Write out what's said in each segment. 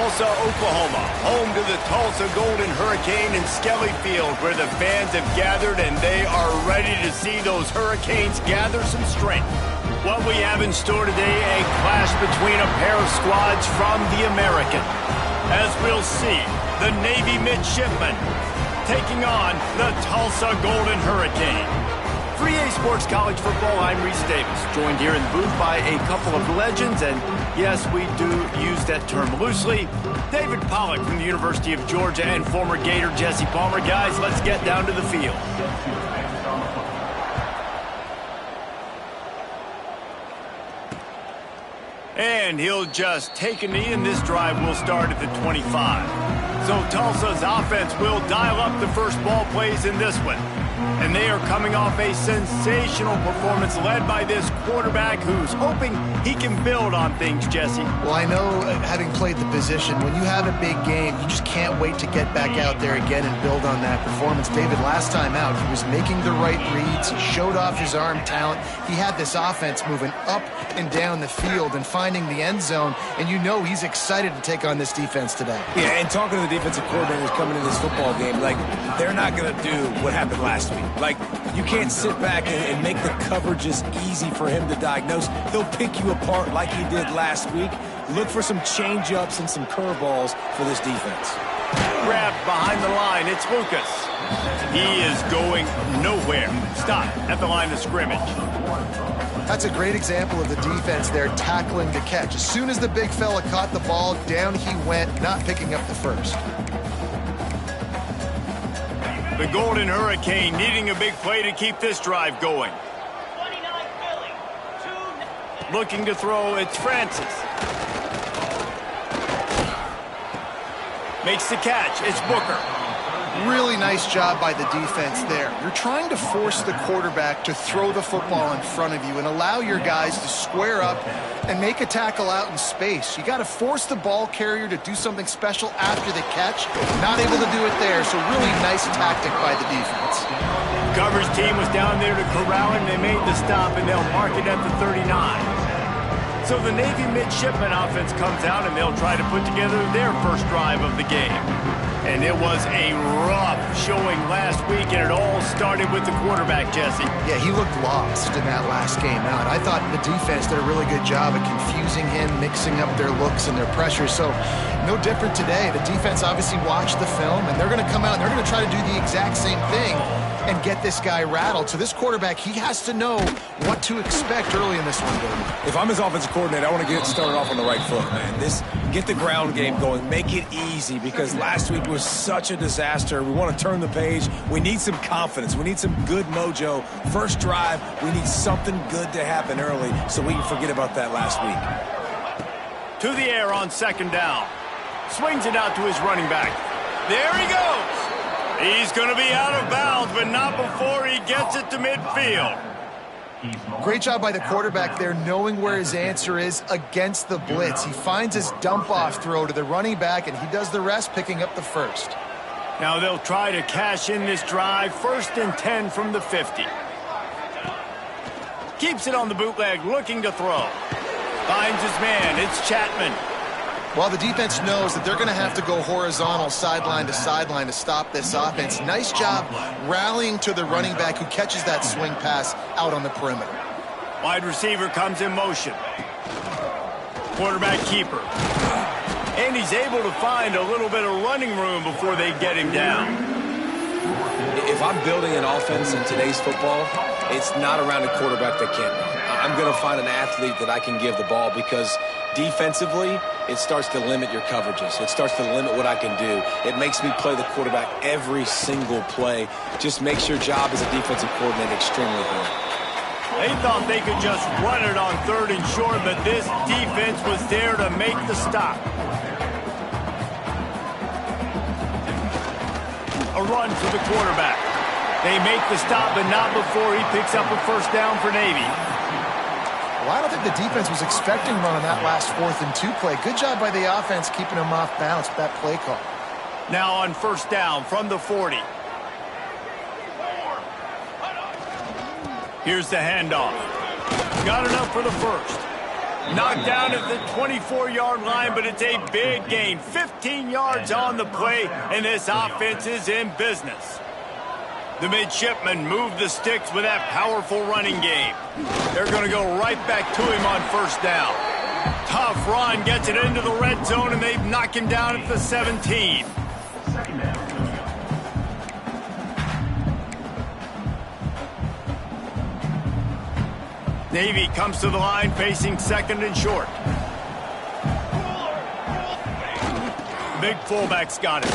Tulsa, Oklahoma, home to the Tulsa Golden Hurricane in Skelly Field, where the fans have gathered and they are ready to see those Hurricanes gather some strength. What we have in store today, a clash between a pair of squads from the American. As we'll see, the Navy Midshipmen taking on the Tulsa Golden Hurricane. 3A Sports College Football, I'm Reese Davis, joined here in the booth by a couple of legends, and yes, we do use that term loosely. David Pollack from the University of Georgia and former Gator Jesse Palmer. Guys, let's get down to the field. And he'll just take a knee, and this drive will start at the 25. So Tulsa's offense will dial up the first ball plays in this one. And they are coming off a sensational performance led by this quarterback who's hoping he can build on things, Jesse. Well, I know, having played the position, when you have a big game, you just can't wait to get back out there again and build on that performance. David, last time out, he was making the right reads. He showed off his arm talent. He had this offense moving up and down the field and finding the end zone, and you know he's excited to take on this defense today. Yeah, and talking to the defensive coordinators coming into this football game, like, they're not going to do what happened last week. Like, you can't sit back and make the coverages easy for him to diagnose. He'll pick you apart like he did last week. Look for some change-ups and some curveballs for this defense. Grabbed behind the line, it's Lucas. He is going nowhere. Stop at the line of scrimmage. That's a great example of the defense there tackling the catch. As soon as the big fella caught the ball, down he went, not picking up the first. The Golden Hurricane needing a big play to keep this drive going. Looking to throw, it's Francis. Makes the catch, it's Booker. Really nice job by the defense there. You're trying to force the quarterback to throw the football in front of you and allow your guys to square up and make a tackle out in space. You got to force the ball carrier to do something special after the catch. Not able to do it there, so really nice tactic by the defense. Coverage team was down there to corral him. They made the stop, and they'll mark it at the 39. So the Navy Midshipman offense comes out, and they'll try to put together their first drive of the game. And it was a rough showing last week, and it all started with the quarterback, Jesse. Yeah, he looked lost in that last game out. I thought the defense did a really good job of confusing him, mixing up their looks and their pressure. So no different today. The defense obviously watched the film, and they're going to come out and they're going to try to do the exact same thing and get this guy rattled. So this quarterback, he has to know what to expect early in this one, David. If I'm his offensive coordinator, I want to get started off on the right foot, man. Get the ground game going. Make it easy, because last week was such a disaster. We want to turn the page. We need some confidence. We need some good mojo. First drive, we need something good to happen early so we can forget about that last week. To the air on second down. Swings it out to his running back. There he goes. He's going to be out of bounds, but not before he gets it to midfield. Great job by the quarterback there, knowing where his answer is against the blitz. He finds his dump-off throw to the running back, and he does the rest, picking up the first. Now they'll try to cash in this drive. 1st and 10 from the 50. Keeps it on the bootleg, looking to throw. Finds his man. It's Chapman. Well, the defense knows that they're going to have to go horizontal sideline to stop this offense. Nice job rallying to the running back who catches that swing pass out on the perimeter. Wide receiver comes in motion. Quarterback keeper. And he's able to find a little bit of running room before they get him down. If I'm building an offense in today's football, it's not around a quarterback that can't run. I'm going to find an athlete that I can give the ball, because defensively, it starts to limit your coverages. It starts to limit what I can do. It makes me play the quarterback every single play. Just makes your job as a defensive coordinator extremely hard. They thought they could just run it on 3rd and short, but this defense was there to make the stop. A run for the quarterback. They make the stop, but not before he picks up a first down for Navy. Well, I don't think the defense was expecting run on that last 4th and 2 play. Good job by the offense keeping him off balance with that play call. Now on first down from the 40. Here's the handoff. Got enough for the first. Knocked down at the 24-yard line, but it's a big gain. 15 yards on the play, and this offense is in business. The midshipmen move the sticks with that powerful running game. They're going to go right back to him on first down. Tough run, gets it into the red zone, and they knock him down at the 17. Navy comes to the line facing second and short. Big fullback's got it.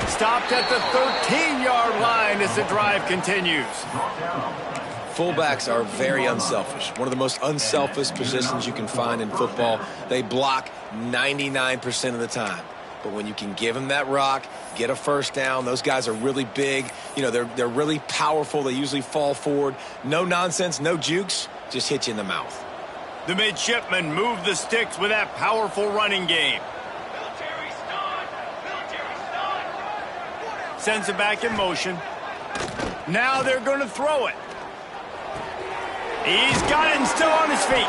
Stopped at the 13-yard line as the drive continues. Fullbacks are very unselfish. One of the most unselfish positions you can find in football. They block 99% of the time. But when you can give them that rock, get a first down, those guys are really big. You know, they're really powerful. They usually fall forward. No nonsense, no jukes, just hit you in the mouth. The midshipmen move the sticks with that powerful running game. Sends it back in motion. Now they're going to throw it. He's got it and still on his feet.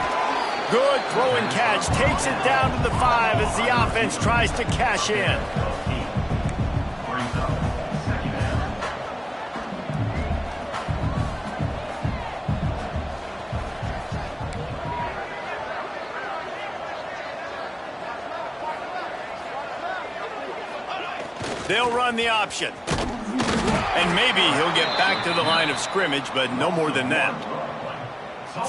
Good throw and catch. Takes it down to the 5 as the offense tries to cash in. They'll run the option. And maybe he'll get back to the line of scrimmage, but no more than that.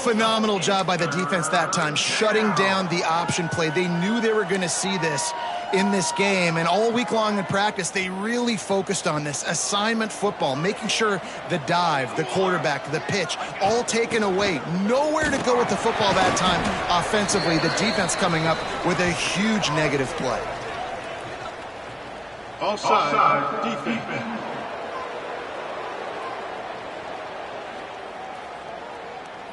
Phenomenal job by the defense that time, shutting down the option play. They knew they were going to see this in this game, and all week long in practice, they really focused on this assignment football, making sure the dive, the quarterback, the pitch, all taken away. Nowhere to go with the football that time offensively. The defense coming up with a huge negative play. Offside, defense.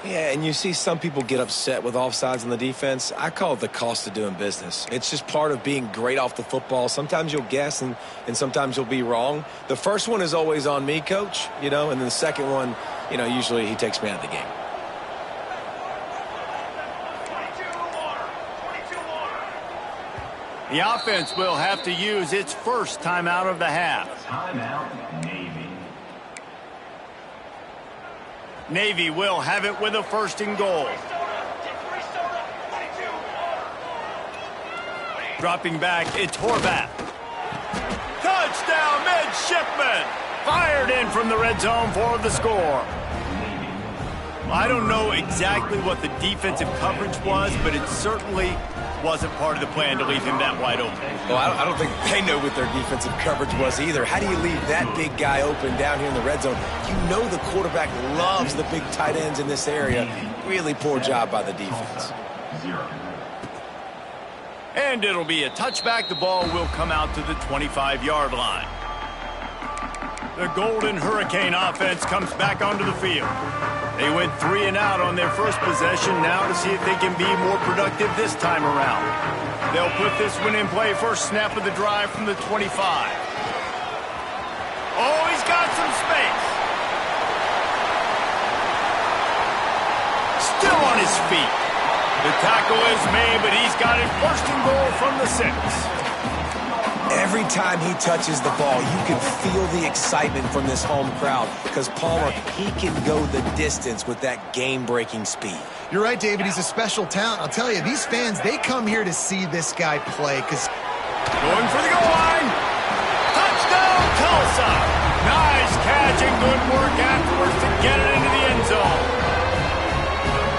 Yeah, and you see some people get upset with offsides on the defense. I call it the cost of doing business. It's just part of being great off the football. Sometimes you'll guess and sometimes you'll be wrong. The first one is always on me, coach, you know, and then the second one, you know, usually he takes me out of the game. The offense will have to use its first timeout of the half. Timeout, Navy. Navy will have it with a first and goal. Dropping back, it's Horvath. Touchdown, midshipman! Fired in from the red zone for the score. I don't know exactly what the defensive coverage was, but it certainly wasn't part of the plan to leave him that wide open. Well, I don't think they know what their defensive coverage was either. How do you leave that big guy open down here in the red zone? You know the quarterback loves the big tight ends in this area. Really poor job by the defense. And it'll be a touchback. The ball will come out to the 25-yard line. The Golden Hurricane offense comes back onto the field. They went 3 and out on their first possession, now to see if they can be more productive this time around. They'll put this one in play, first snap of the drive from the 25. Oh, he's got some space. Still on his feet. The tackle is made, but he's got it first and goal from the 6. Every time he touches the ball, you can feel the excitement from this home crowd because Palmer, he can go the distance with that game-breaking speed. You're right, David. He's a special talent. I'll tell you, these fans, they come here to see this guy play because... Going for the goal line. Touchdown, Tulsa. Nice catch and good work afterwards to get it into the end zone.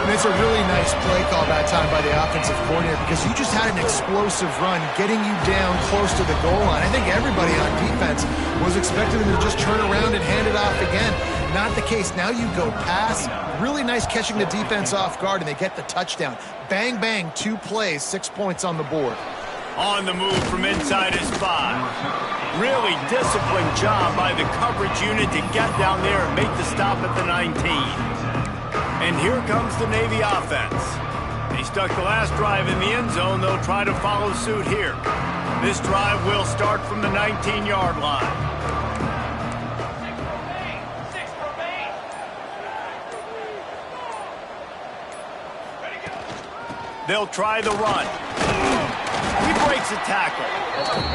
And it's a really nice play call that time by the offensive coordinator because you just had an explosive run getting you down close to the goal line. I think everybody on defense was expecting them to just turn around and hand it off again. Not the case. Now you go pass. Really nice catching the defense off guard, and they get the touchdown. Bang, bang, 2 plays, 6 points on the board. On the move from inside his 5. Really disciplined job by the coverage unit to get down there and make the stop at the 19. And here comes the Navy offense. They stuck the last drive in the end zone. They'll try to follow suit here. This drive will start from the 19-yard line. They'll try the run. He breaks a tackle.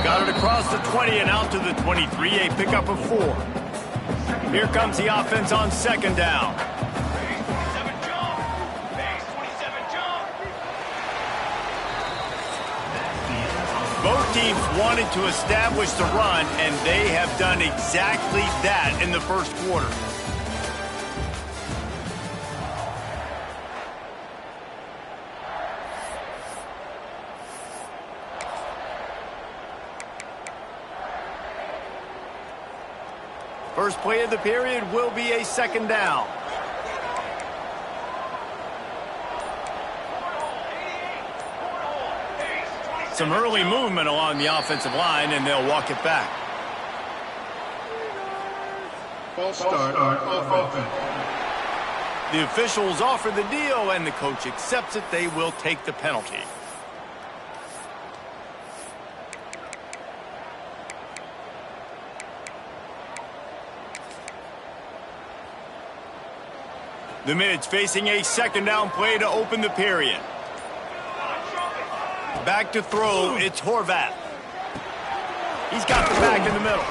Got it across the 20 and out to the 23, a pickup of 4. Here comes the offense on second down. Both teams wanted to establish the run, and they have done exactly that in the first quarter. First play of the period will be a second down. Some early movement along the offensive line, and they'll walk it back. False start of offense. The officials offer the deal, and the coach accepts it. They will take the penalty. The Mids facing a second down play to open the period. Back to throw, it's Horvath. He's got the back in the middle.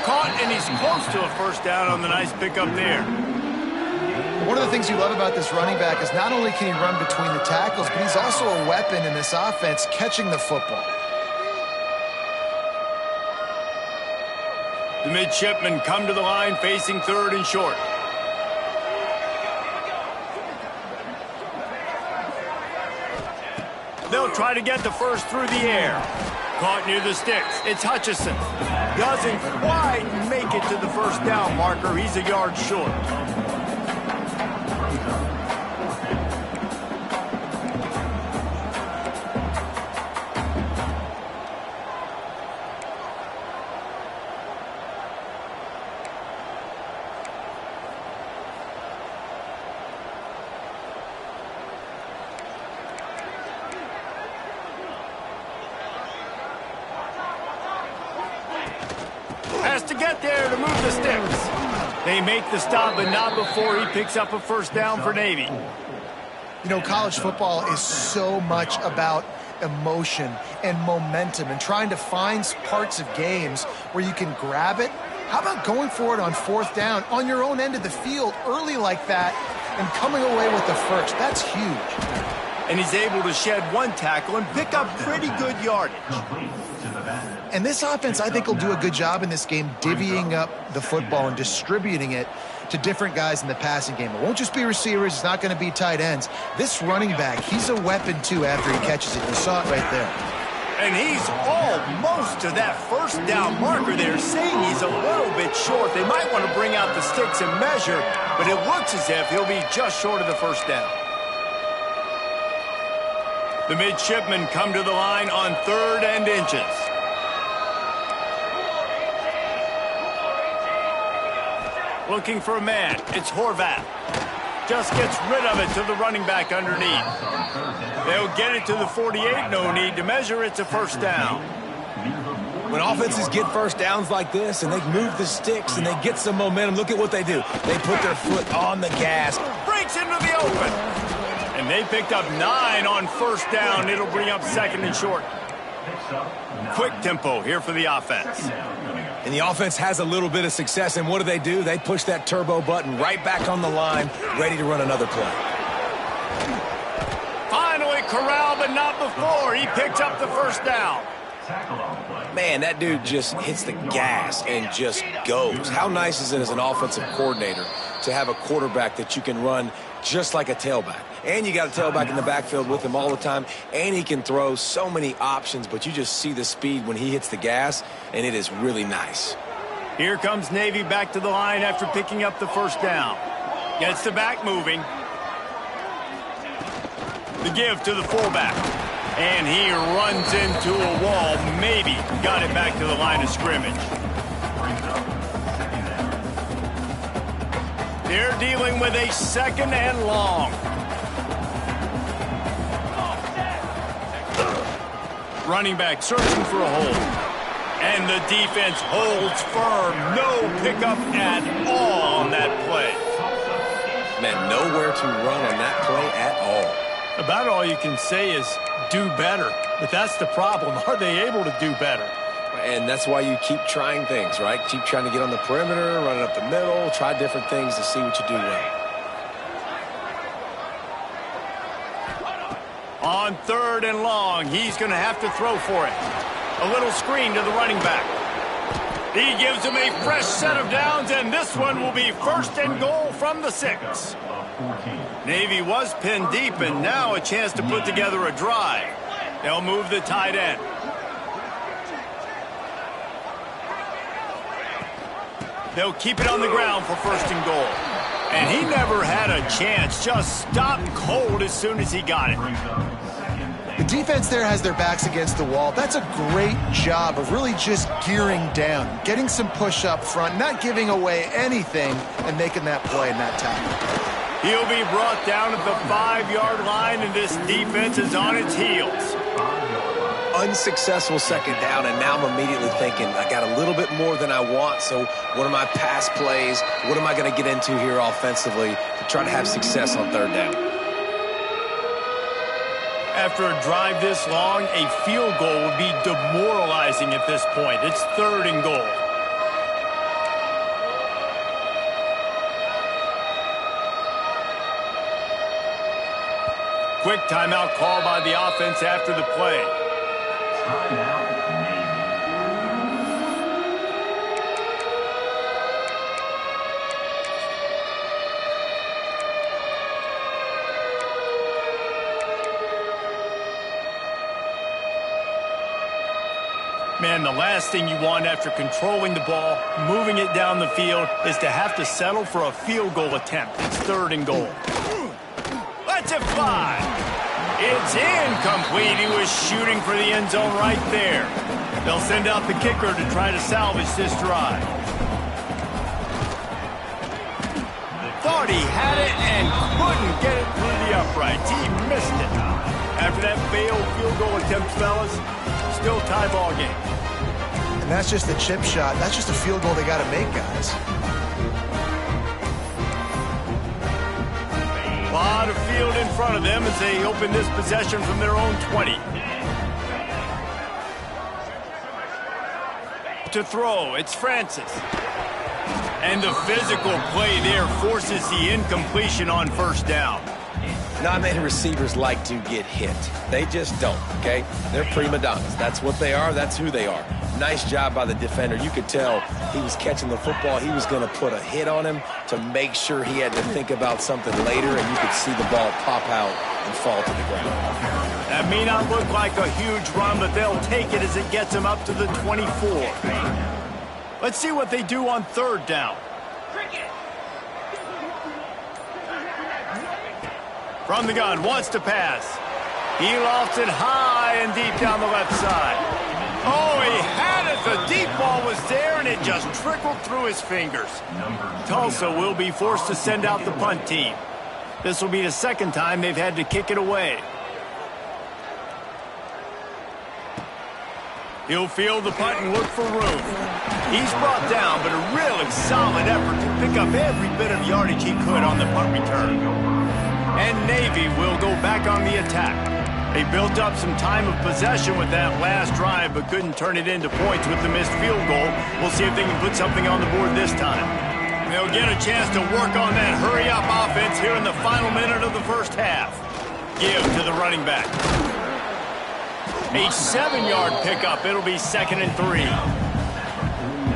Caught, and he's close to a first down on the nice pickup there. One of the things you love about this running back is not only can he run between the tackles, but he's also a weapon in this offense catching the football. The midshipmen come to the line facing third and short. They'll try to get the first through the air. Caught near the sticks. It's Hutchison. Doesn't quite make it to the first down marker. He's a yard short. Has to get there to move the sticks. They make the stop, but not before he picks up a first down for Navy. You know, college football is so much about emotion and momentum and trying to find parts of games where you can grab it. How about going for it on fourth down on your own end of the field early like that and coming away with the first? That's huge. And he's able to shed one tackle and pick up pretty good yardage. And this offense, I think, will do a good job in this game divvying up the football and distributing it to different guys in the passing game. It won't just be receivers. It's not going to be tight ends. This running back, he's a weapon, too, after he catches it. You saw it right there. And he's almost to that first down marker there, saying he's a little bit short. They might want to bring out the sticks and measure, but it looks as if he'll be just short of the first down. The midshipmen come to the line on 3rd and inches. Looking for a man. It's Horvath. Just gets rid of it to the running back underneath. They'll get it to the 48. No need to measure. It's a first down. When offenses get first downs like this and they move the sticks and they get some momentum, look at what they do. They put their foot on the gas. Breaks into the open. And they picked up 9 on first down. It'll bring up second and short. Quick tempo here for the offense. And the offense has a little bit of success, and what do? They push that turbo button right back on the line, ready to run another play. Finally corralled, but not before. He picks up the first down. Man, that dude just hits the gas and just goes. How nice is it as an offensive coordinator to have a quarterback that you can run just like a tailback? And you got a tailback in the backfield with him all the time, and he can throw so many options, but you just see the speed when he hits the gas, and it is really nice. Here comes Navy back to the line after picking up the first down. Gets the back moving. The give to the fullback. And he runs into a wall. Maybe got it back to the line of scrimmage. They're dealing with a second and long. Running back searching for a hole. And the defense holds firm. No pickup at all on that play. Man, nowhere to run on that play at all. About all you can say is do better. But that's the problem. Are they able to do better? And that's why you keep trying things, right? Keep trying to get on the perimeter, run it up the middle, try different things to see what you do well. On 3rd and long, he's going to have to throw for it. A little screen to the running back. He gives him a fresh set of downs, and this one will be 1st and goal from the 6. Navy was pinned deep, and now a chance to put together a drive. They'll move the tight end. They'll keep it on the ground for 1st and goal. And he never had a chance, just stopped cold as soon as he got it. The defense there has their backs against the wall. That's a great job of really just gearing down, getting some push up front, not giving away anything, and making that play and that tackle. He'll be brought down at the 5-yard line, and this defense is on its heels. Unsuccessful 2nd down, and now I'm immediately thinking, I got a little bit more than I want, so what are my pass plays? What am I going to get into here offensively to try to have success on 3rd down? After a drive this long, a field goal would be demoralizing at this point. It's 3rd and goal. Quick timeout call by the offense after the play. Man, the last thing you want after controlling the ball, moving it down the field, is to have to settle for a field goal attempt. It's 3rd and goal. Let's it fly. It's incomplete. He was shooting for the end zone right there. They'll send out the kicker to try to salvage this drive. Thought he had it and couldn't get it through the uprights. He missed it. After that failed field goal attempt, fellas, still tie ball game. And that's just a chip shot. That's just a field goal they got to make, guys. A lot of field in front of them as they open this possession from their own 20. To throw, it's Francis. And the physical play there forces the incompletion on 1st down. Not many receivers like to get hit. They just don't, okay? They're prima donnas. That's what they are. That's who they are. Nice job by the defender. You could tell he was catching the football. He was going to put a hit on him to make sure he had to think about something later, and you could see the ball pop out and fall to the ground. That may not look like a huge run, but they'll take it as it gets them up to the 24. Let's see what they do on 3rd down. From the gun, wants to pass. He lofts it high and deep down the left side. Oh, he had it. The deep ball was there, and it just trickled through his fingers. Tulsa will be forced to send out the punt team. This will be the 2nd time they've had to kick it away. He'll field the punt and look for room. He's brought down, but a really solid effort to pick up every bit of yardage he could on the punt return. And Navy will go back on the attack. They built up some time of possession with that last drive, but couldn't turn it into points with the missed field goal. We'll see if they can put something on the board this time. They'll get a chance to work on that hurry-up offense here in the final minute of the 1st half. Give to the running back. A 7-yard pickup. It'll be 2nd and 3.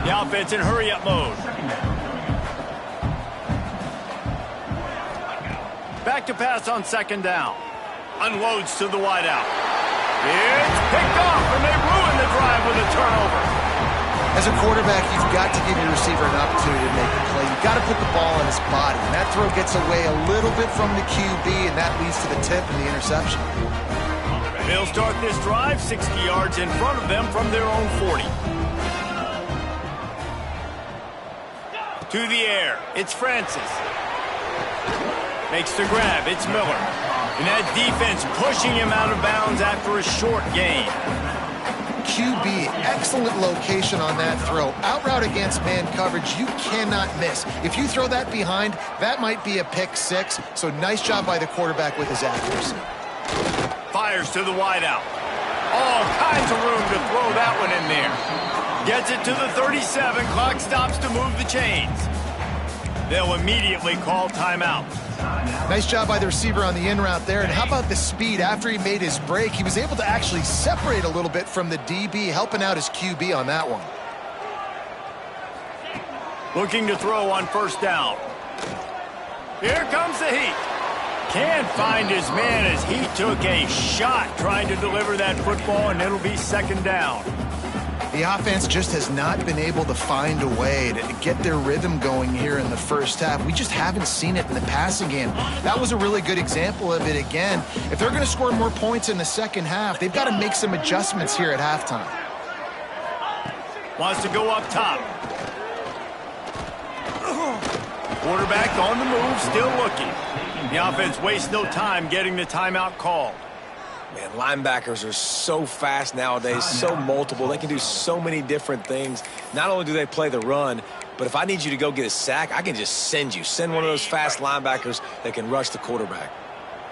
The offense in hurry-up mode. Back to pass on 2nd down. Unloads to the wideout. It's picked off, and they ruin the drive with a turnover. As a quarterback, you've got to give your receiver an opportunity to make a play. You've got to put the ball on his body. And that throw gets away a little bit from the QB, and that leads to the tip and the interception. They'll start this drive 60 yards in front of them from their own 40. To the air, it's Francis. Makes the grab, it's Miller. And that defense pushing him out of bounds after a short gain. QB, excellent location on that throw. Out route against man coverage, you cannot miss. If you throw that behind, that might be a pick 6. So nice job by the quarterback with his accuracy. fires to the wideout. All kinds of room to throw that one in there. Gets it to the 37. Clock stops to move the chains. They'll immediately call timeout. Nice job by the receiver on the in route there. And how about the speed? After he made his break, he was able to actually separate a little bit from the DB, helping out his QB on that one. Looking to throw on first down. Here comes the heat. Can't find his man as he took a shot trying to deliver that football, and it'll be second down. The offense just has not been able to find a way to get their rhythm going here in the first half. We just haven't seen it in the passing game. That was a really good example of it again. If they're going to score more points in the second half, they've got to make some adjustments here at halftime. Wants to go up top. Quarterback on the move, still looking. The offense wastes no time getting the timeout called. Man, linebackers are so fast nowadays, so multiple. They can do so many different things. Not only do they play the run, but if I need you to go get a sack, I can just send you. Send one of those fast linebackers that can rush the quarterback.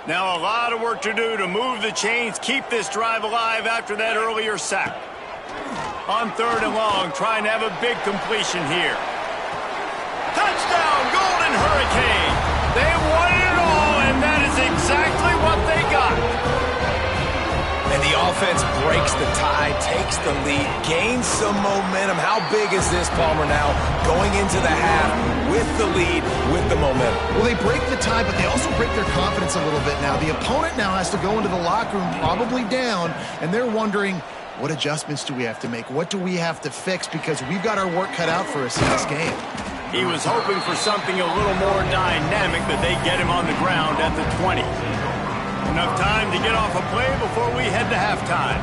Now a lot of work to do to move the chains, keep this drive alive after that earlier sack. On third and long, trying to have a big completion here. Touchdown, Golden Hurricane! They won it all, and that is exactly what they got. And the offense breaks the tie, takes the lead, gains some momentum. How big is this, Palmer, now? Going into the half with the lead, with the momentum. Well, they break the tie, but they also break their confidence a little bit now. The opponent now has to go into the locker room probably down, and they're wondering, what adjustments do we have to make? What do we have to fix? Because we've got our work cut out for us in this game. He was hoping for something a little more dynamic, but they get him on the ground at the 20. Enough time to get off a play before we head to halftime.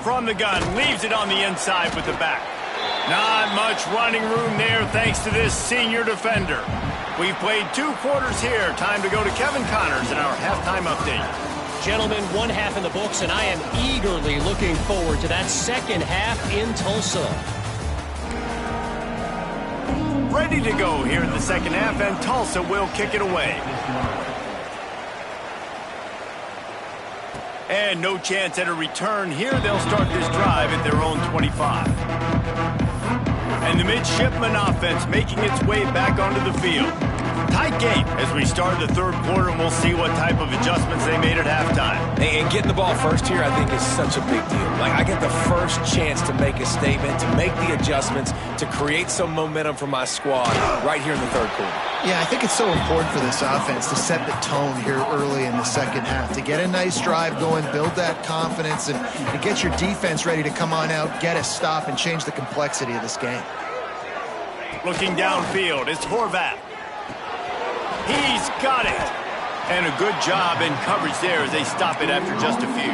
From the gun, leaves it on the inside with the back. Not much running room there thanks to this senior defender. We've played 2 quarters here. Time to go to Kevin Connors in our halftime update. Gentlemen, one half in the books, and I am eagerly looking forward to that second half in Tulsa. Ready to go here in the second half, and Tulsa will kick it away. And no chance at a return here. They'll start this drive at their own 25. And the midshipman offense making its way back onto the field. Tight game as we start the third quarter, and we'll see what type of adjustments they made at halftime. And getting the ball first here, I think, is such a big deal. Like, I get the first chance to make a statement, to make the adjustments, to create some momentum for my squad right here in the third quarter. Yeah, I think it's so important for this offense to set the tone here early in the second half, to get a nice drive going, build that confidence, and get your defense ready to come on out, get a stop, and change the complexity of this game. Looking downfield, it's Horvath. He's got it. And a good job in coverage there as they stop it after just a few.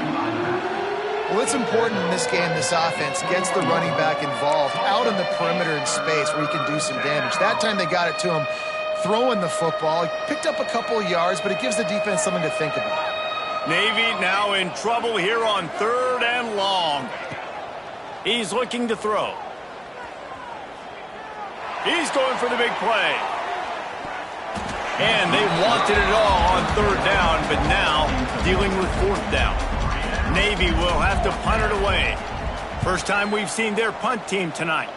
Well, it's important in this game, this offense gets the running back involved out in the perimeter in space where he can do some damage. That time they got it to him throwing the football. He picked up a couple of yards, but it gives the defense something to think about. Navy now in trouble here on third and long. He's looking to throw. He's going for the big play. And they wanted it all on third down, but now dealing with fourth down. Navy will have to punt it away. First time we've seen their punt team tonight.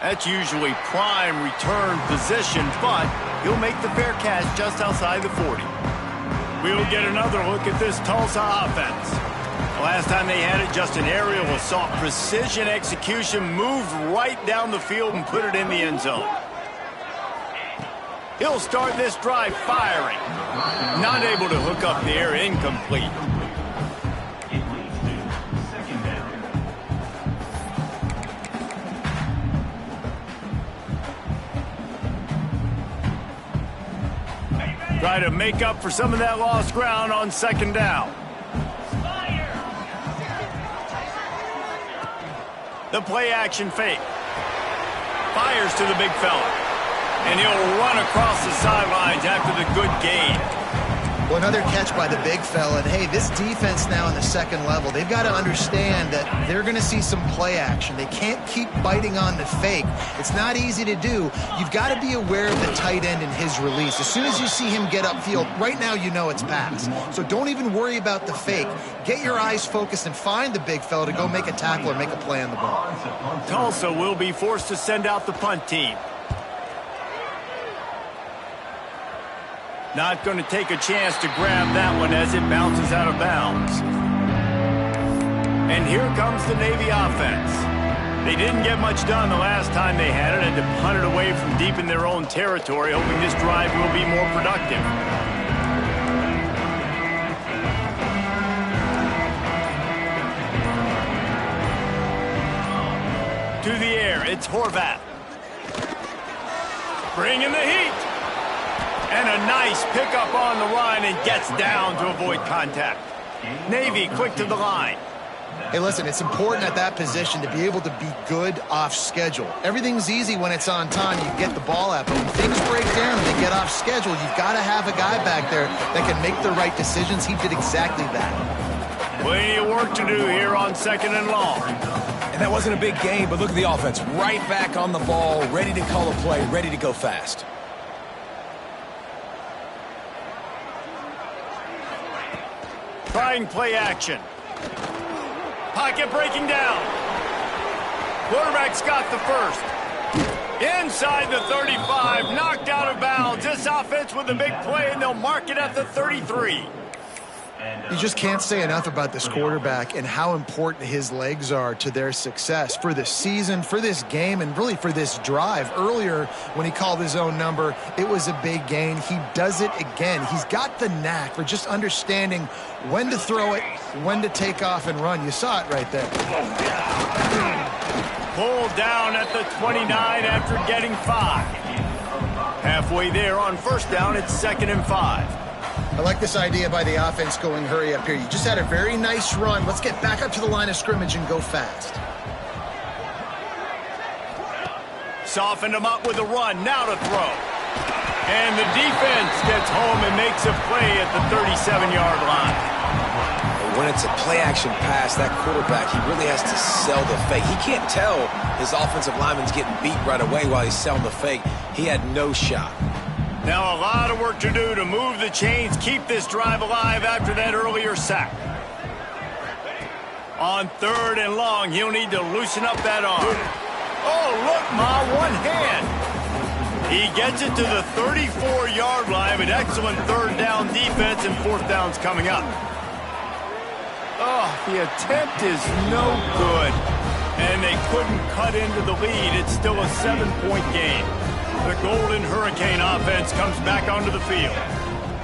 That's usually prime return position, but he'll make the fair catch just outside the 40. We'll get another look at this Tulsa offense. The last time they had it, just an aerial assault. Precision execution, moved right down the field and put it in the end zone. He'll start this drive firing. Not able to hook up there, incomplete. Try to make up for some of that lost ground on second down. The play action fake. Fires to the big fella. And he'll run across the sidelines after the good gain. Well, another catch by the big fella. And, hey, this defense now in the second level, they've got to understand that they're going to see some play action. They can't keep biting on the fake. It's not easy to do. You've got to be aware of the tight end and his release. As soon as you see him get upfield, right now you know it's pass. So don't even worry about the fake. Get your eyes focused and find the big fella to go make a tackle or make a play on the ball. Tulsa will be forced to send out the punt team. Not going to take a chance to grab that one as it bounces out of bounds. And here comes the Navy offense. They didn't get much done the last time they had it, and to punt it away from deep in their own territory, hoping this drive will be more productive. To the air, it's Horvath. Bringing the heat. And a nice pickup on the run and gets down to avoid contact. Navy quick to the line. Hey, listen, it's important at that position to be able to be good off schedule. Everything's easy when it's on time. You get the ball out. But when things break down and they get off schedule, you've got to have a guy back there that can make the right decisions. He did exactly that. Plenty of work to do here on 2nd and long. And that wasn't a big game, but look at the offense. Right back on the ball, ready to call a play, ready to go fast. Trying play action. Pocket breaking down. Quarterback's got the first. Inside the 35, knocked out of bounds. This offense with a big play, and they'll mark it at the 33. You just can't say enough about this quarterback and how important his legs are to their success for this season, for this game, and really for this drive. Earlier, when he called his own number, it was a big gain. He does it again. He's got the knack for just understanding when to throw it, when to take off and run. You saw it right there. Pulled down at the 29 after getting 5. Halfway there on first down, it's 2nd and 5. I like this idea by the offense going hurry up here. You just had a very nice run. Let's get back up to the line of scrimmage and go fast. Softened him up with a run. Now to throw. And the defense gets home and makes a play at the 37-yard line. When it's a play-action pass, that quarterback, he really has to sell the fake. He can't tell his offensive lineman's getting beat right away while he's selling the fake. He had no shot. Now a lot of work to do to move the chains, keep this drive alive after that earlier sack. On 3rd and long, he'll need to loosen up that arm. Oh, look, Ma, one hand. He gets it to the 34-yard line with excellent 3rd down defense, and 4th down's coming up. Oh, the attempt is no good. And they couldn't cut into the lead. It's still a 7-point game. The Golden Hurricane offense comes back onto the field.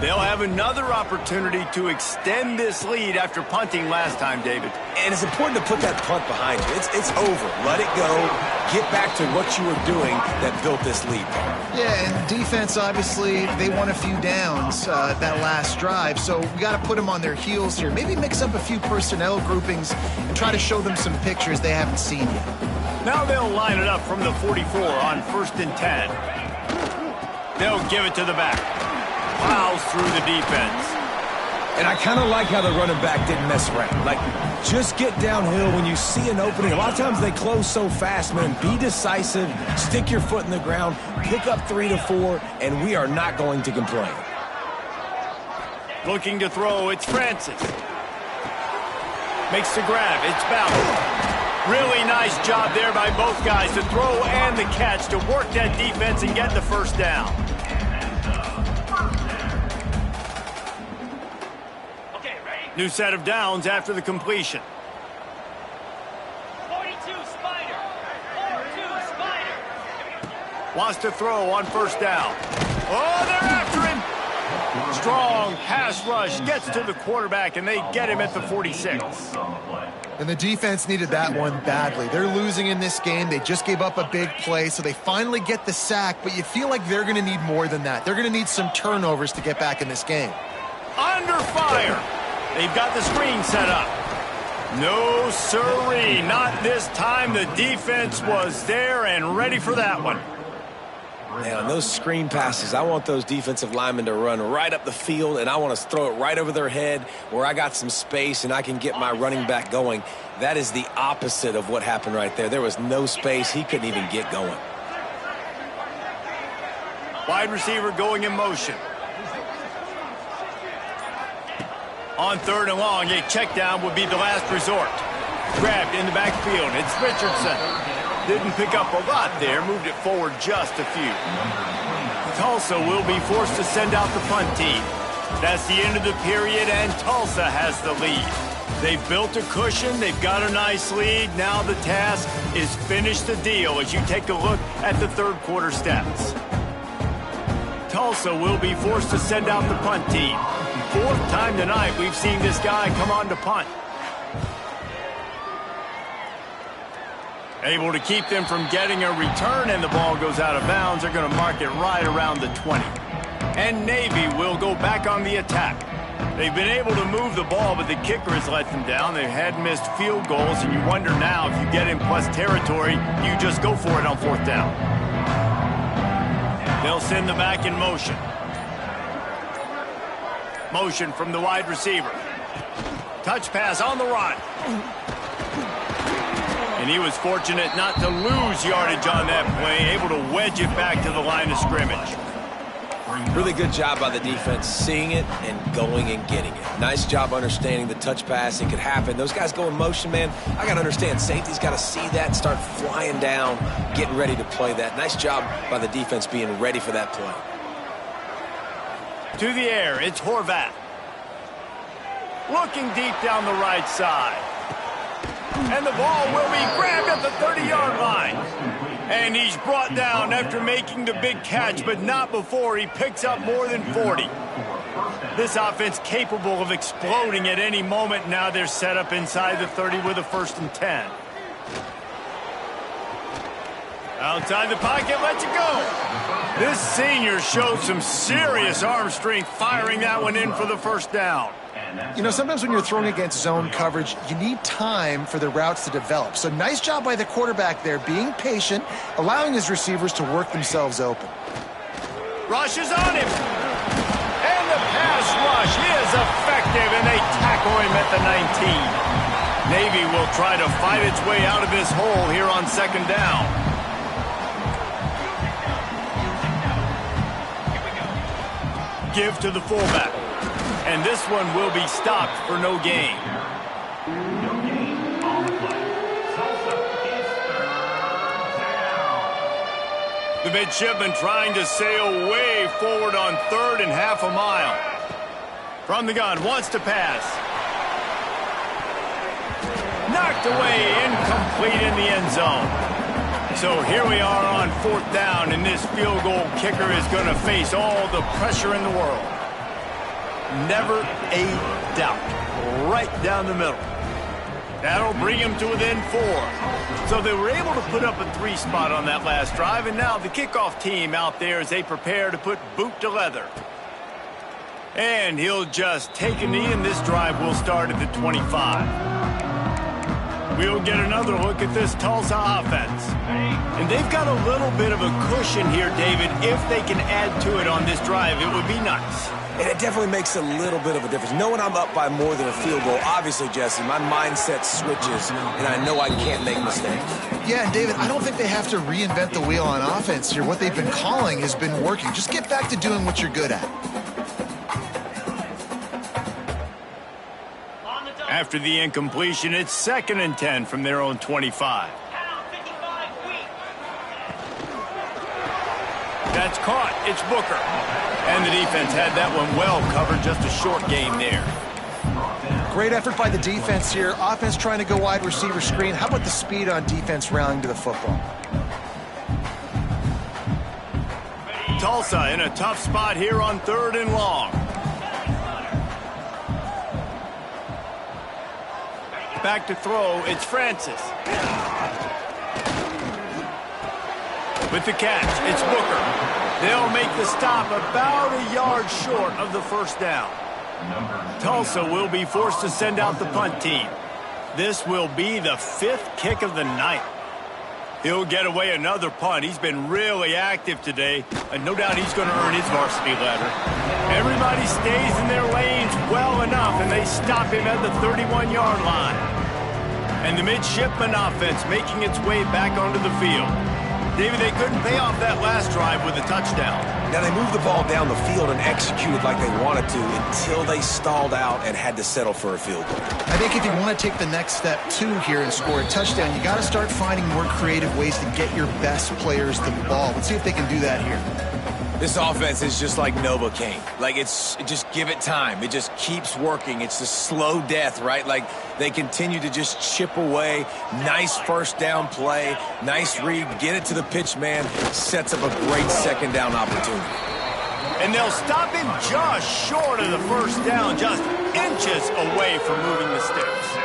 They'll have another opportunity to extend this lead after punting last time, David. And it's important to put that punt behind you. It's over. Let it go. Get back to what you were doing that built this lead. Yeah, and defense, obviously, they won a few downs that last drive, so we got to put them on their heels here. Maybe mix up a few personnel groupings and try to show them some pictures they haven't seen yet. Now they'll line it up from the 44 on 1st and 10. They'll give it to the back. Plows through the defense. And I kind of like how the running back didn't mess around. Like, just get downhill when you see an opening. A lot of times they close so fast, man. Be decisive. Stick your foot in the ground. Pick up 3 to 4, and we are not going to complain. Looking to throw, it's Francis. Makes the grab, it's Ballard. Really nice job there by both guys to throw and the catch to work that defense and get the 1st down. New set of downs after the completion. 42 Spider. 42 Spider. Wants to throw on 1st down. Oh, they're after him. Strong pass rush gets to the quarterback, and they get him at the 46. And the defense needed that one badly. They're losing in this game. They just gave up a big play, so they finally get the sack, but you feel like they're going to need more than that. They're going to need some turnovers to get back in this game. Under fire. They've got the screen set up. No siree, not this time. The defense was there and ready for that one. And on those screen passes, I want those defensive linemen to run right up the field, and I want to throw it right over their head where I got some space and I can get my running back going. That is the opposite of what happened right there. There was no space. He couldn't even get going. Wide receiver going in motion. On 3rd and long, a check down would be the last resort. Grabbed in the backfield. It's Richardson. Didn't pick up a lot there. Moved it forward just a few. Tulsa will be forced to send out the punt team. That's the end of the period, and Tulsa has the lead. They've built a cushion. They've got a nice lead. Now the task is finish the deal as you take a look at the 3rd quarter stats. Tulsa will be forced to send out the punt team. 4th time tonight we've seen this guy come on to punt. Able to keep them from getting a return, and the ball goes out of bounds. They're going to mark it right around the 20. And Navy will go back on the attack. They've been able to move the ball, but the kicker has let them down. They had missed field goals, and you wonder now if you get in plus territory, you just go for it on 4th down. They'll send the back in motion. Motion from the wide receiver. Touch pass on the run. And he was fortunate not to lose yardage on that play, able to wedge it back to the line of scrimmage. Really good job by the defense, seeing it and going and getting it. Nice job understanding the touch pass. It could happen. Those guys go in motion, man. I got to understand, safety's got to see that, start flying down, getting ready to play that. Nice job by the defense being ready for that play. To the air, it's Horvath. Looking deep down the right side. And the ball will be grabbed at the 30-yard line. And he's brought down after making the big catch, but not before he picks up more than 40. This offense capable of exploding at any moment. Now they're set up inside the 30 with a 1st and 10. Outside the pocket, lets it go. This senior showed some serious arm strength, firing that one in for the 1st down. You know, sometimes when you're throwing against zone coverage, you need time for the routes to develop. So nice job by the quarterback there, being patient, allowing his receivers to work themselves open. Rush is on him. And the pass rush is effective, and they tackle him at the 19. Navy will try to fight its way out of this hole here on 2nd down. Give to the fullback. And this one will be stopped for no gain. The midshipman trying to sail way forward on 3rd and half a mile. From the gun, wants to pass. Knocked away, incomplete in the end zone. So here we are on 4th down, and this field goal kicker is going to face all the pressure in the world. Never a doubt. Right down the middle. That'll bring him to within 4. So they were able to put up a 3 spot on that last drive, and now the kickoff team out there as they prepare to put boot to leather. And he'll just take a knee, and this drive will start at the 25. We'll get another look at this Tulsa offense. And they've got a little bit of a cushion here, David. If they can add to it on this drive, it would be nice. And it definitely makes a little bit of a difference. Knowing I'm up by more than a field goal, obviously, Jesse, my mindset switches, and I know I can't make mistakes. Yeah, and David, I don't think they have to reinvent the wheel on offense here. What they've been calling has been working. Just get back to doing what you're good at. After the incompletion, it's 2nd and 10 from their own 25. That's caught. It's Booker. And the defense had that one well covered. Just a short game there. Great effort by the defense here. Offense trying to go wide receiver screen. How about the speed on defense rallying to the football? Tulsa in a tough spot here on 3rd and long. Back to throw, it's Francis. With the catch, it's Booker. They'll make the stop about a yard short of the 1st down. Tulsa will be forced to send out the punt team. This will be the 5th kick of the night. He'll get away another punt. He's been really active today, and no doubt he's going to earn his varsity letter. Everybody stays in their lanes well enough, and they stop him at the 31-yard line. And the midshipman offense making its way back onto the field. David, they couldn't pay off that last drive with a touchdown. Now, they moved the ball down the field and executed like they wanted to until they stalled out and had to settle for a field goal. I think if you want to take the next step, too, here and score a touchdown, you got to start finding more creative ways to get your best players the ball. Let's see if they can do that here. This offense is just like Novocaine. Like, just give it time. It just keeps working. It's a slow death, right? Like, they continue to just chip away. Nice first down play. Nice read. Get it to the pitch man. Sets up a great second down opportunity. And they'll stop him just short of the first down, just inches away from moving the sticks.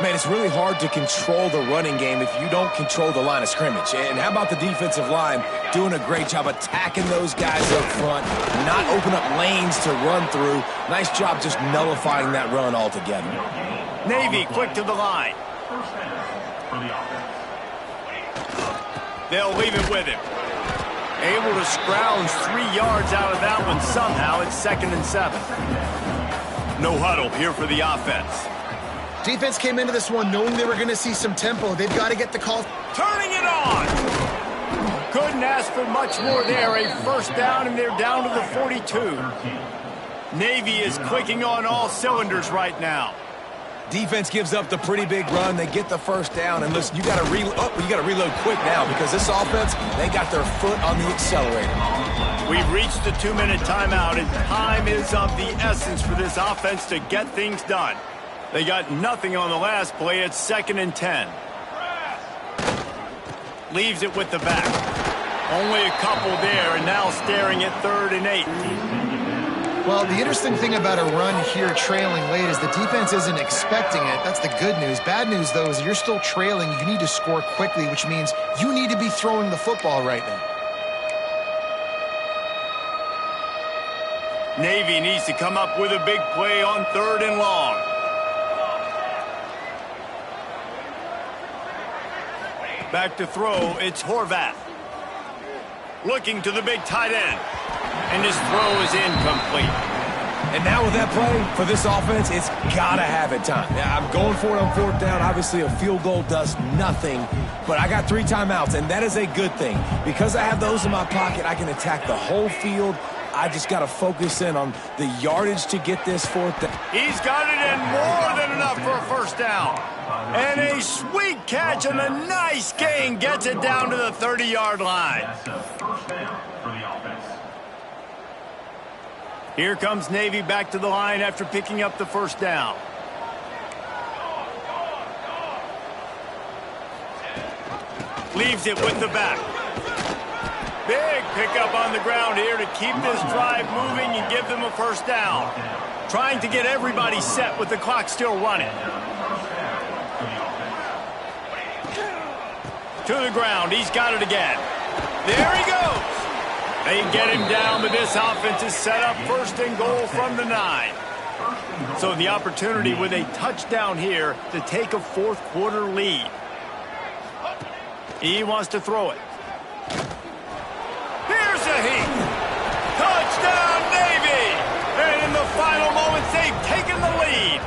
Man, it's really hard to control the running game if you don't control the line of scrimmage. And how about the defensive line doing a great job attacking those guys up front, not open up lanes to run through. Nice job just nullifying that run altogether. Navy quick to the line. They'll leave it with him. Able to scrounge 3 yards out of that one somehow. It's 2nd and 7. No huddle here for the offense. Defense came into this one knowing they were going to see some tempo. They've got to get the call. Turning it on. Couldn't ask for much more there. A first down, and they're down to the 42. Navy is clicking on all cylinders right now. Defense gives up the pretty big run. They get the first down, and listen, you got to reload quick now because this offense, they got their foot on the accelerator. We've reached the 2-minute timeout, and time is of the essence for this offense to get things done. They got nothing on the last play. It's 2nd and 10. Leaves it with the back. Only a couple there, and now staring at 3rd and 8. Well, the interesting thing about a run here trailing late is the defense isn't expecting it. That's the good news. Bad news, though, is you're still trailing. You need to score quickly, which means you need to be throwing the football right now. Navy needs to come up with a big play on 3rd and long. Back to throw, it's Horvath. Looking to the big tight end. And his throw is incomplete. And now with that play, for this offense, it's got to have it time. Yeah, I'm going for it on 4th down. Obviously, a field goal does nothing. But I got 3 timeouts, and that is a good thing. Because I have those in my pocket, I can attack the whole field. I just got to focus in on the yardage to get this 4th down. He's got it in more than enough for a first down. And a sweet catch and a nice gain gets it down to the 30-yard line. Here comes Navy back to the line after picking up the first down. Leaves it with the back. Big pickup on the ground here to keep this drive moving and give them a first down. Trying to get everybody set with the clock still running. To the ground. He's got it again. There he goes. They get him down, but this offense is set up 1st and goal from the 9. So the opportunity with a touchdown here to take a 4th quarter lead. He wants to throw it. Here's a heat. Touchdown, Navy! And in the final moments, they've taken the lead.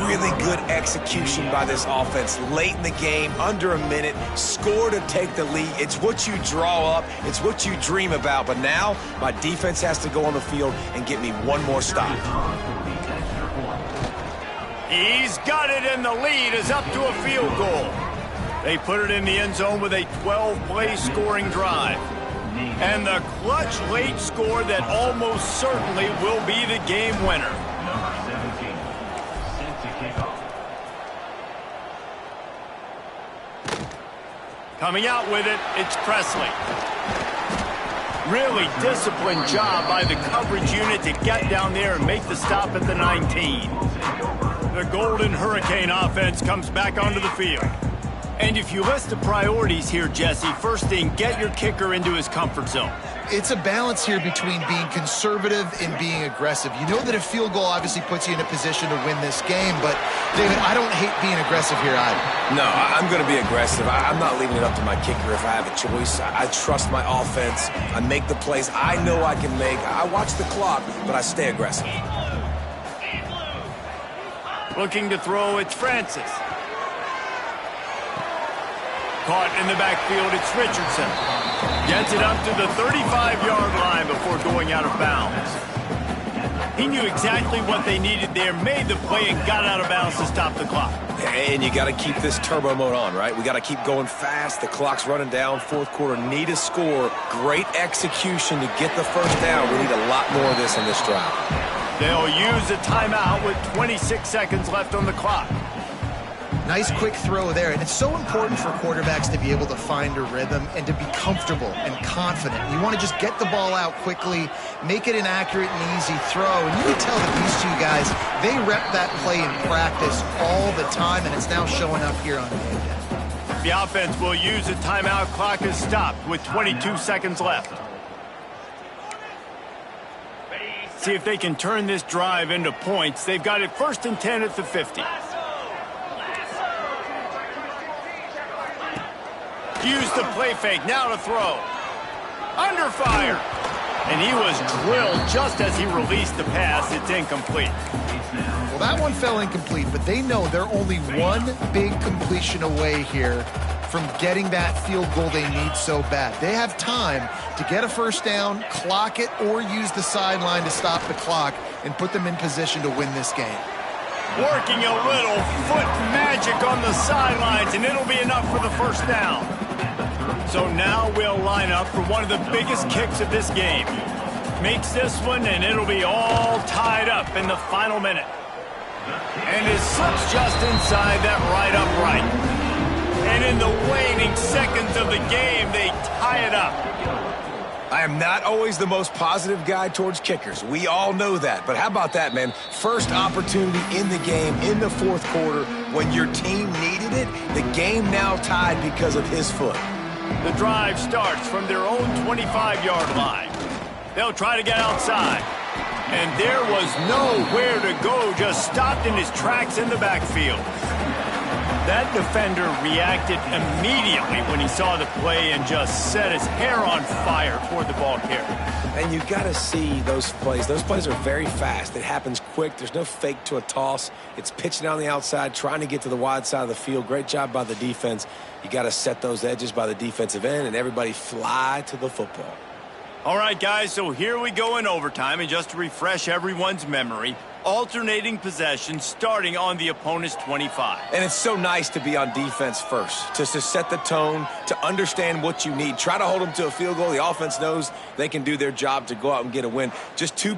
Really good execution by this offense late in the game, under a minute, score to take the lead. It's what you draw up. It's what you dream about. But now my defense has to go on the field and get me one more stop. He's got it, and the lead is up to a field goal. They put it in the end zone with a 12-play scoring drive. And the clutch late score that almost certainly will be the game winner. Coming out with it, it's Presley. Really disciplined job by the coverage unit to get down there and make the stop at the 19. The Golden Hurricane offense comes back onto the field. And if you list the priorities here, Jesse, first thing, get your kicker into his comfort zone. It's a balance here between being conservative and being aggressive. You know that a field goal obviously puts you in a position to win this game, but, David, I don't hate being aggressive here either. No, I'm going to be aggressive. I'm not leaving it up to my kicker if I have a choice. I trust my offense. I make the plays I know I can make. I watch the clock, but I stay aggressive. Looking to throw, it's Francis. Caught in the backfield, it's Richardson. Gets it up to the 35-yard line before going out of bounds. He knew exactly what they needed there, made the play, and got out of bounds to stop the clock. And you got to keep this turbo mode on, right? We got to keep going fast. The clock's running down. Fourth quarter, need a score. Great execution to get the first down. We need a lot more of this in this drive. They'll use a timeout with 26 seconds left on the clock. Nice quick throw there, and it's so important for quarterbacks to be able to find a rhythm and to be comfortable and confident. You want to just get the ball out quickly, make it an accurate and easy throw, and you can tell that these two guys, they rep that play in practice all the time, and it's now showing up here on game day. The offense will use a timeout. Clock is stopped with 22 seconds left. See if they can turn this drive into points. They've got it 1st and 10 at the 50. Use the play fake, now to throw. Under fire. And he was drilled just as he released the pass. It's incomplete. Well, that one fell incomplete, but they know they're only one big completion away here from getting that field goal they need so bad. They have time to get a first down, clock it, or use the sideline to stop the clock and put them in position to win this game. Working a little foot magic on the sidelines, and it'll be enough for the first down. So now we'll line up for one of the biggest kicks of this game. Makes this one, and it'll be all tied up in the final minute. And it slips just inside that right upright. And in the waning seconds of the game, they tie it up. I am not always the most positive guy towards kickers. We all know that. But how about that, man? First opportunity in the game, in the fourth quarter, when your team needed it, the game now tied because of his foot. The drive starts from their own 25-yard line. They'll try to get outside. And there was nowhere to go, just stopped in his tracks in the backfield. That defender reacted immediately when he saw the play and just set his hair on fire toward the ball carrier. And you got to see those plays. Those plays are very fast. It happens quick. There's no fake to a toss. It's pitching down the outside, trying to get to the wide side of the field. Great job by the defense. You got to set those edges by the defensive end, and everybody fly to the football. All right, guys, so here we go in overtime, and just to refresh everyone's memory, alternating possession starting on the opponent's 25. And it's so nice to be on defense first, to set the tone, to understand what you need. Try to hold them to a field goal. The offense knows they can do their job to go out and get a win. Just two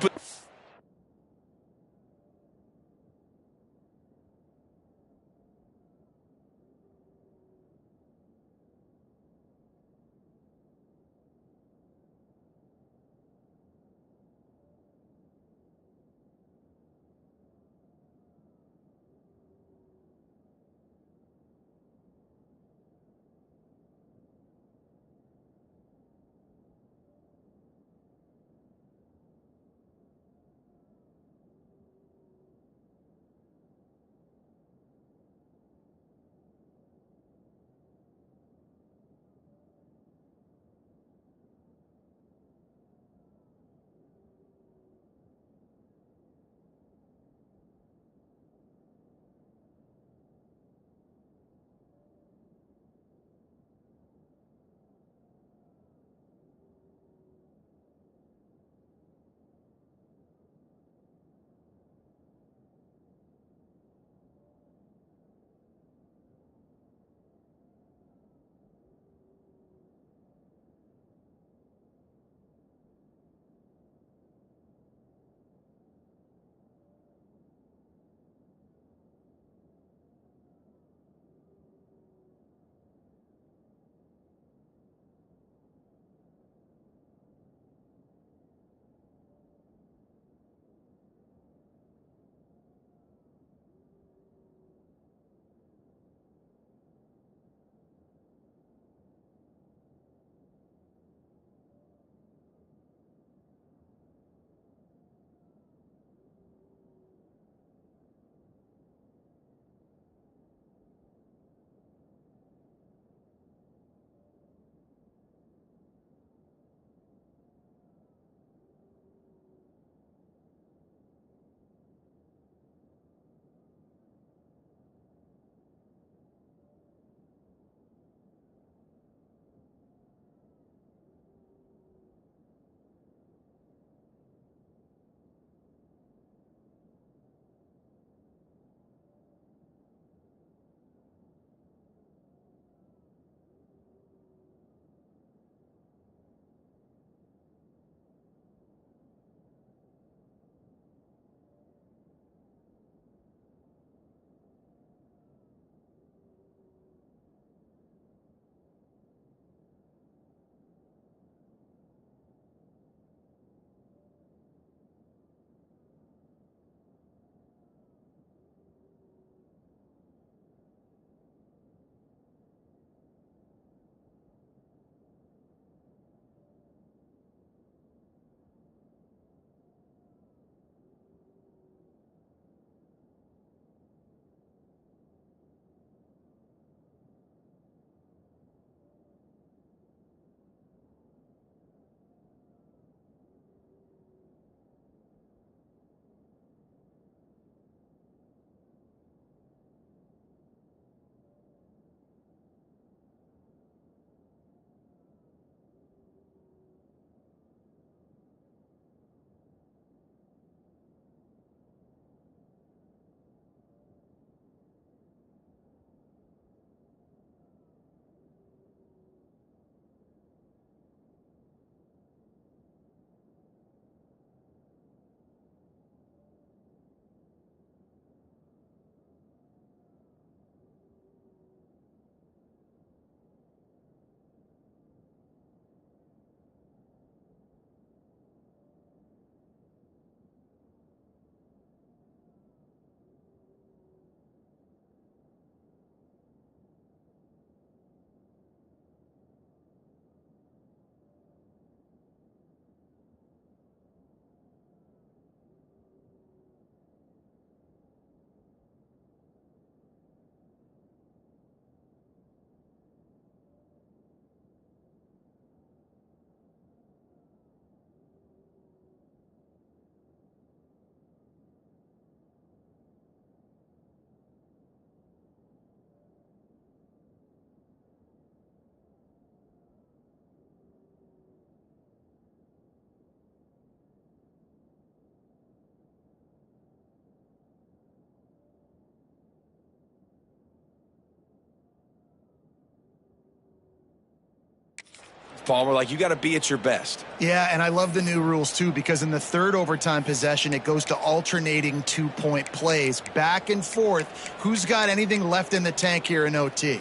Palmer. Like, you got to be at your best. Yeah, and I love the new rules, too, because in the third overtime possession, it goes to alternating two-point plays, back and forth. Who's got anything left in the tank here in OT?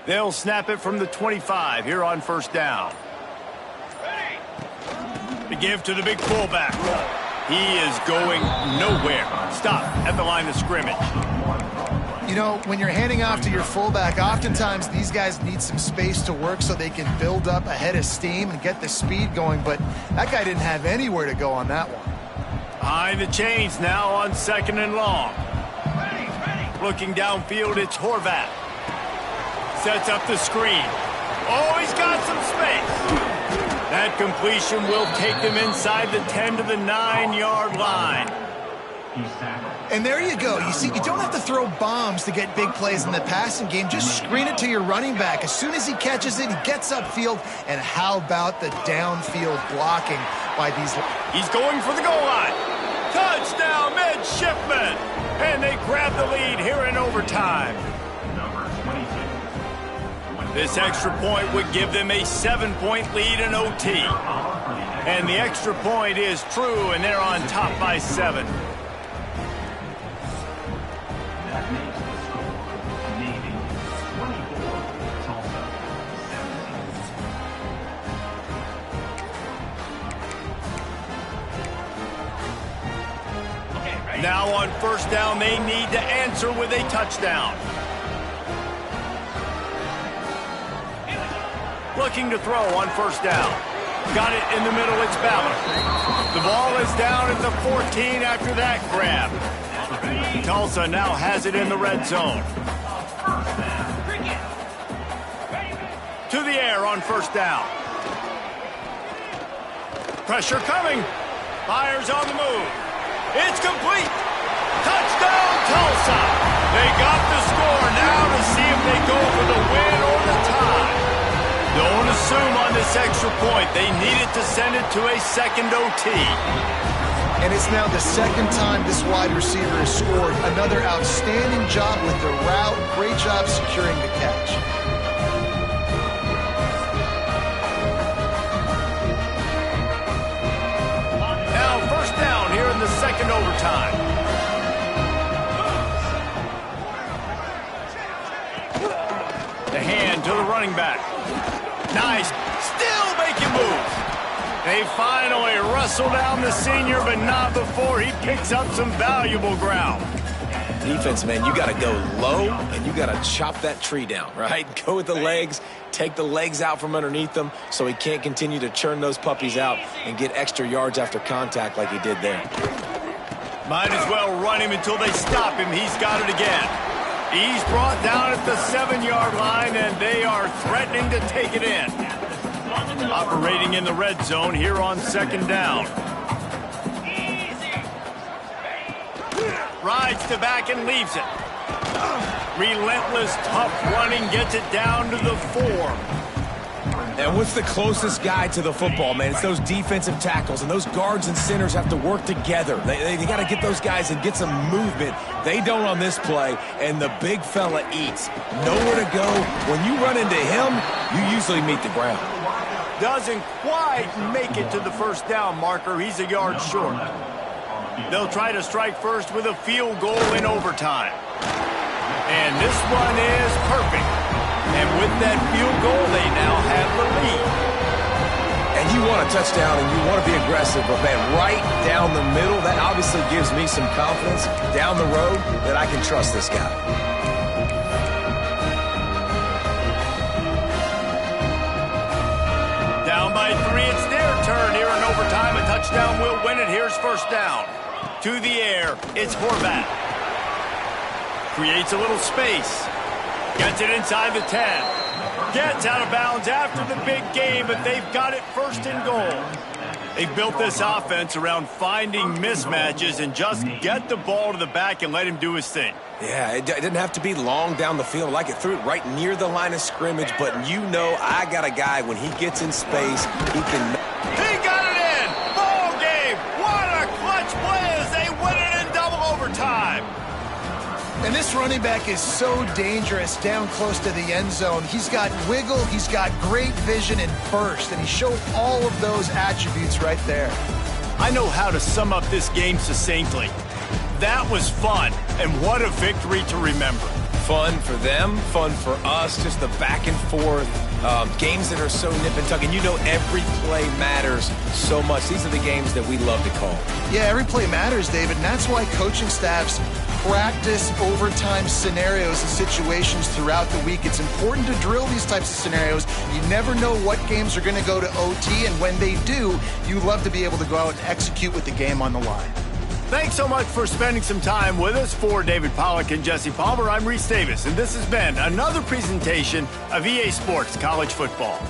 They'll snap it from the 25 here on first down. The give to the big fullback. He is going nowhere. Stop at the line of scrimmage. You know, when you're handing off to your fullback, oftentimes these guys need some space to work so they can build up a head of steam and get the speed going, but that guy didn't have anywhere to go on that one. Behind the chains now on second and long. Looking downfield, it's Horvat. Sets up the screen. Oh, he's got some space. That completion will take them inside the 10 to the 9-yard line. And there you go. You see, you don't have to throw bombs to get big plays in the passing game. Just screen it to your running back. As soon as he catches it, he gets upfield. And how about the downfield blocking by these? He's going for the goal line. Touchdown, midshipman. And they grab the lead here in overtime. This extra point would give them a 7-point lead in OT. And the extra point is true, and they're on top by 7. Now on first down, they need to answer with a touchdown. Looking to throw on first down. Got it in the middle, it's Ballard. The ball is down at the 14 after that grab. Tulsa now has it in the red zone. To the air on first down. Pressure coming. Fires on the move. It's complete. Touchdown, Tulsa. They got the score now to see if they go for the win or the tie. Don't assume on this extra point. They needed to send it to a second OT. And it's now the second time this wide receiver has scored. Another outstanding job with the route. Great job securing the catch. Now first down here in the second overtime. The hand to the running back. Nice. Still making moves. They finally wrestle down the senior, but not before he picks up some valuable ground. Defense, man, you got to go low, and you got to chop that tree down, right? Go with the legs, take the legs out from underneath them so he can't continue to churn those puppies out and get extra yards after contact like he did there. Might as well run him until they stop him. He's got it again. He's brought down at the 7-yard line, and they are threatening to take it in. Operating in the red zone here on second down. Rides to back and leaves it. Relentless, tough running gets it down to the 4. And what's the closest guy to the football, man? It's those defensive tackles, and those guards and centers have to work together. They got to get those guys and get some movement. They don't on this play, and the big fella eats. Nowhere to go. When you run into him, you usually meet the ground. Doesn't quite make it to the first down marker. He's a yard short. They'll try to strike first with a field goal in overtime. And this one is perfect. And with that field goal, they now have the lead. And you want a touchdown and you want to be aggressive, but man, right down the middle, that obviously gives me some confidence down the road that I can trust this guy. Down by 3, it's their turn here in overtime. A touchdown will win it. Here's first down. To the air, it's Horvat. Creates a little space. Gets it inside the 10. Gets out of bounds after the big game, but they've got it first and goal. They built this offense around finding mismatches and just get the ball to the back and let him do his thing. Yeah, it didn't have to be long down the field. Like it threw it right near the line of scrimmage, but you know I got a guy when he gets in space, he can... He got it in! Ball game! What a clutch play as they win it in double overtime! And this running back is so dangerous down close to the end zone. He's got wiggle, he's got great vision and burst, and he showed all of those attributes right there. I know how to sum up this game succinctly. That was fun, and what a victory to remember. Fun for them, fun for us, just the back and forth, games that are so nip and tuck, and you know every play matters so much. These are the games that we love to call. Yeah, every play matters, David, and that's why coaching staffs practice overtime scenarios and situations throughout the week. It's important to drill these types of scenarios. You never know what games are going to go to OT, and when they do, you love to be able to go out and execute with the game on the line. Thanks so much for spending some time with us. For David Pollack and Jesse Palmer, I'm Reese Davis, and this has been another presentation of EA Sports College Football.